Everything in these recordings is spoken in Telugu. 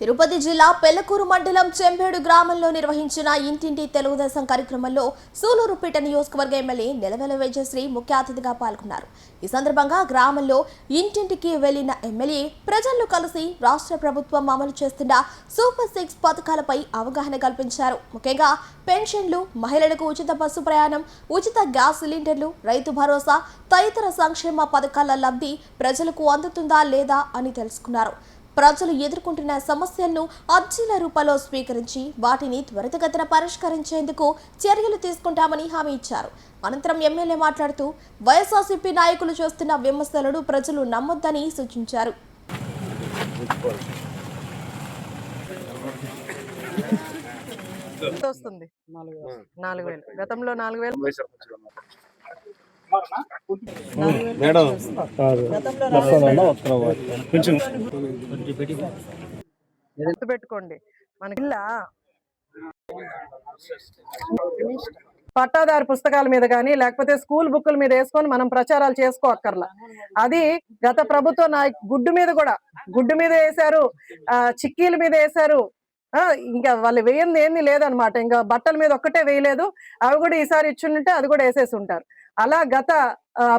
తిరుపతి జిల్లా పెళ్లకూరు మండలం చెంబేడు గ్రామంలో నిర్వహించిన ఇంటింటి తెలుగుదేశం కార్యక్రమంలో సూలూరుపేట నియోజకవర్గ ఎమ్మెల్యే నెలవెల విజయశ్రీ ముఖ్య అతిథిగా పాల్గొన్నారు. ఈ సందర్భంగా గ్రామంలో ఇంటింటికి వెళ్లిన ఎమ్మెల్యే ప్రజలను కలిసి రాష్ట్ర ప్రభుత్వం అమలు చేస్తున్న సూపర్ 6 పథకాలపై అవగాహన కల్పించారు. ముఖ్యంగా పెన్షన్లు, మహిళలకు ఉచిత బస్సు ప్రయాణం, ఉచిత గ్యాస్ సిలిండర్లు, రైతు భరోసా తదితర సంక్షేమ పథకాల లబ్ధి ప్రజలకు అందుతుందా లేదా అని తెలుసుకున్నారు. ప్రజలు ఎదుర్కొంటున్న సమస్యలను అర్జీల రూపంలో స్వీకరించి వాటిని త్వరితగతిన పరిష్కరించేందుకు చర్యలు తీసుకుంటామని హామీ ఇచ్చారు. అనంతరం ఎమ్మెల్యే మాట్లాడుతూ వైఎస్ఆర్సీపీ నాయకులు చేస్తున్న విమర్శలను ప్రజలు నమ్మొద్దని సూచించారు. గతంలో 4,000 పెట్టుకోండి. మనకి పట్టాదారు పుస్తకాల మీద కానీ లేకపోతే స్కూల్ బుక్కుల మీద వేసుకొని మనం ప్రచారాలు చేసుకోక్కర్లా. అది గత ప్రభుత్వ గుడ్డు మీద వేశారు, చిక్కీల మీద వేశారు. ఇంకా వాళ్ళు వేయంది ఏంది లేదనమాట. ఇంకా బట్టల మీద ఒక్కటే వేయలేదు. అవి కూడా ఈసారి ఇచ్చుంటే అది కూడా వేసేసి ఉంటారు. అలా గత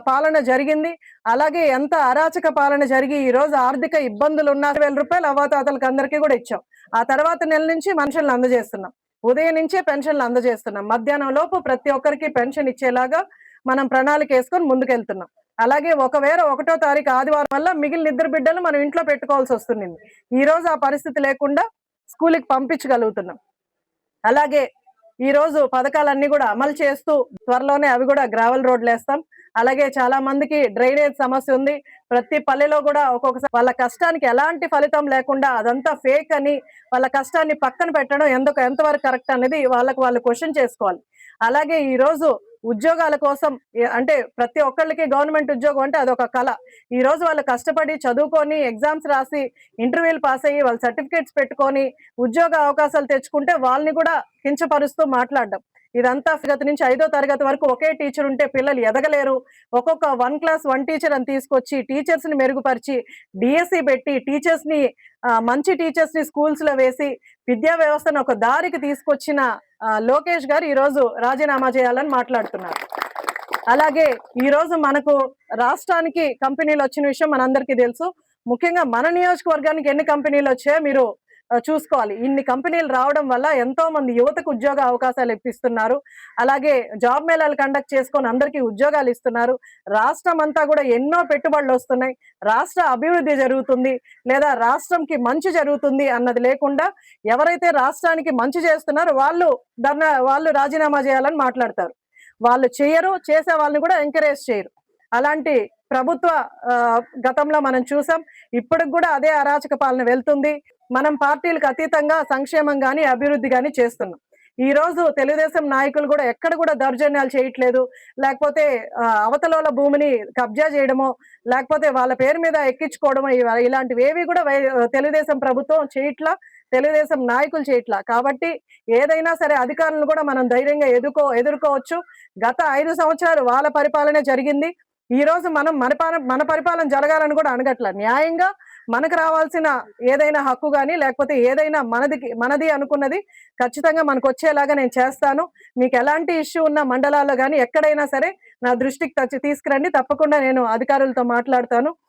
పాలన జరిగింది. అలాగే ఎంత అరాచక పాలన జరిగి ఈ రోజు ఆర్థిక ఇబ్బందులు ఉన్న 1,000 రూపాయలు అవ్వాతాతలకు అందరికీ కూడా ఇచ్చాం. ఆ తర్వాత నెల నుంచి పెన్షన్లు అందజేస్తున్నాం. ఉదయం నుంచే పెన్షన్లు అందజేస్తున్నాం. మధ్యాహ్నం లోపు ప్రతి ఒక్కరికి పెన్షన్ ఇచ్చేలాగా మనం ప్రణాళిక వేసుకొని ముందుకెళ్తున్నాం. అలాగే ఒకవేళ 1వ తారీఖు ఆదివారం వల్ల మిగిలిన 2 బిడ్డలు మనం ఇంట్లో పెట్టుకోవాల్సి వస్తుంది. ఈ రోజు ఆ పరిస్థితి లేకుండా స్కూల్కి పంపించగలుగుతున్నాం. అలాగే ఈ రోజు పథకాలన్నీ కూడా అమలు చేస్తూ త్వరలోనే అవి కూడా గ్రావెల్ రోడ్లు వేస్తాం. అలాగే చాలా మందికి డ్రైనేజ్ సమస్య ఉంది. ప్రతి పల్లెలో కూడా ఒక్కొక్కసారి వాళ్ళ కష్టానికి ఎలాంటి ఫలితం లేకుండా అదంతా ఫేక్ అని వాళ్ళ కష్టాన్ని పక్కన పెట్టడం ఎంతవరకు కరెక్ట్ అనేది వాళ్ళు క్వశ్చన్ చేసుకోవాలి. అలాగే ఈ రోజు ఉద్యోగాల కోసం అంటే ప్రతి ఒక్కళ్ళకి గవర్నమెంట్ ఉద్యోగం అంటే అదొక కళ. ఈ రోజు వాళ్ళు కష్టపడి చదువుకొని ఎగ్జామ్స్ రాసి ఇంటర్వ్యూలు పాస్ అయ్యి వాళ్ళ సర్టిఫికేట్స్ పెట్టుకొని ఉద్యోగ అవకాశాలు తెచ్చుకుంటే వాళ్ళని కూడా కించపరుస్తూ మాట్లాడడం. ఇదంతా గత నుంచి 5వ తరగతి వరకు ఒకే టీచర్ ఉంటే పిల్లలు ఎదగలేరు. ఒక్కొక్క 1 క్లాస్ 1 టీచర్ అని తీసుకొచ్చి టీచర్స్ ని మెరుగుపరిచి డిఎస్సి పెట్టి టీచర్స్ ని మంచి టీచర్స్ ని స్కూల్స్ లో వేసి విద్యా వ్యవస్థను ఒక దారికి తీసుకొచ్చిన లోకేష్ గారు ఈ రోజు రాజీనామా చేయాలని మాట్లాడుతున్నారు. అలాగే ఈ రోజు మనకు రాష్ట్రానికి కంపెనీలు వచ్చిన విషయం మనందరికీ తెలుసు. ముఖ్యంగా మన నియోజకవర్గానికి ఎన్ని కంపెనీలు వచ్చాయో మీరు చూసుకోవాలి. ఇన్ని కంపెనీలు రావడం వల్ల ఎంతో మంది యువతకు ఉద్యోగ అవకాశాలు ఇప్పిస్తున్నారు. అలాగే జాబ్ మేళాలు కండక్ట్ చేసుకొని అందరికీ ఉద్యోగాలు ఇస్తున్నారు. రాష్ట్రం అంతా కూడా ఎన్నో పెట్టుబడులు వస్తున్నాయి. రాష్ట్ర అభివృద్ధి జరుగుతుంది లేదా రాష్ట్రంకి మంచి జరుగుతుంది అన్నది లేకుండా ఎవరైతే రాష్ట్రానికి మంచి చేస్తున్నారో వాళ్ళు రాజీనామా చేయాలని మాట్లాడతారు. వాళ్ళు చేయరు, చేసే వాళ్ళని కూడా ఎంకరేజ్ చేయరు. అలాంటి ప్రభుత్వ గతంలో మనం చూసాం. ఇప్పటికి కూడా అదే అరాచక పాలన వెళ్తుంది. మనం పార్టీలకు అతీతంగా సంక్షేమం గాని అభివృద్ధి గాని చేస్తున్నాం. ఈ రోజు తెలుగుదేశం నాయకులు కూడా ఎక్కడ కూడా దౌర్జన్యాలు చేయట్లేదు. లేకపోతే అవతల భూమిని కబ్జా చేయడమో లేకపోతే వాళ్ళ పేరు మీద ఎక్కించుకోవడమో ఇలాంటివి ఏవి కూడా తెలుగుదేశం ప్రభుత్వం చేయట్లా, తెలుగుదేశం నాయకులు చేయట్లా. కాబట్టి ఏదైనా సరే అధికారులను కూడా మనం ధైర్యంగా ఎదుర్కోవచ్చు. గత 5 సంవత్సరాలు వాళ్ళ పరిపాలనే జరిగింది. ఈ రోజు మనం మన పరిపాలన జరగాలని కూడా అనగట్ల. న్యాయంగా మనకు రావాల్సిన ఏదైనా హక్కు కానీ లేకపోతే ఏదైనా మనది అనుకున్నది ఖచ్చితంగా మనకు వచ్చేలాగా నేను చేస్తాను. మీకు ఎలాంటి ఇష్యూ ఉన్న మండలాల్లో కానీ ఎక్కడైనా సరే నా దృష్టికి తీసుకురండి. తప్పకుండా నేను అధికారులతో మాట్లాడతాను.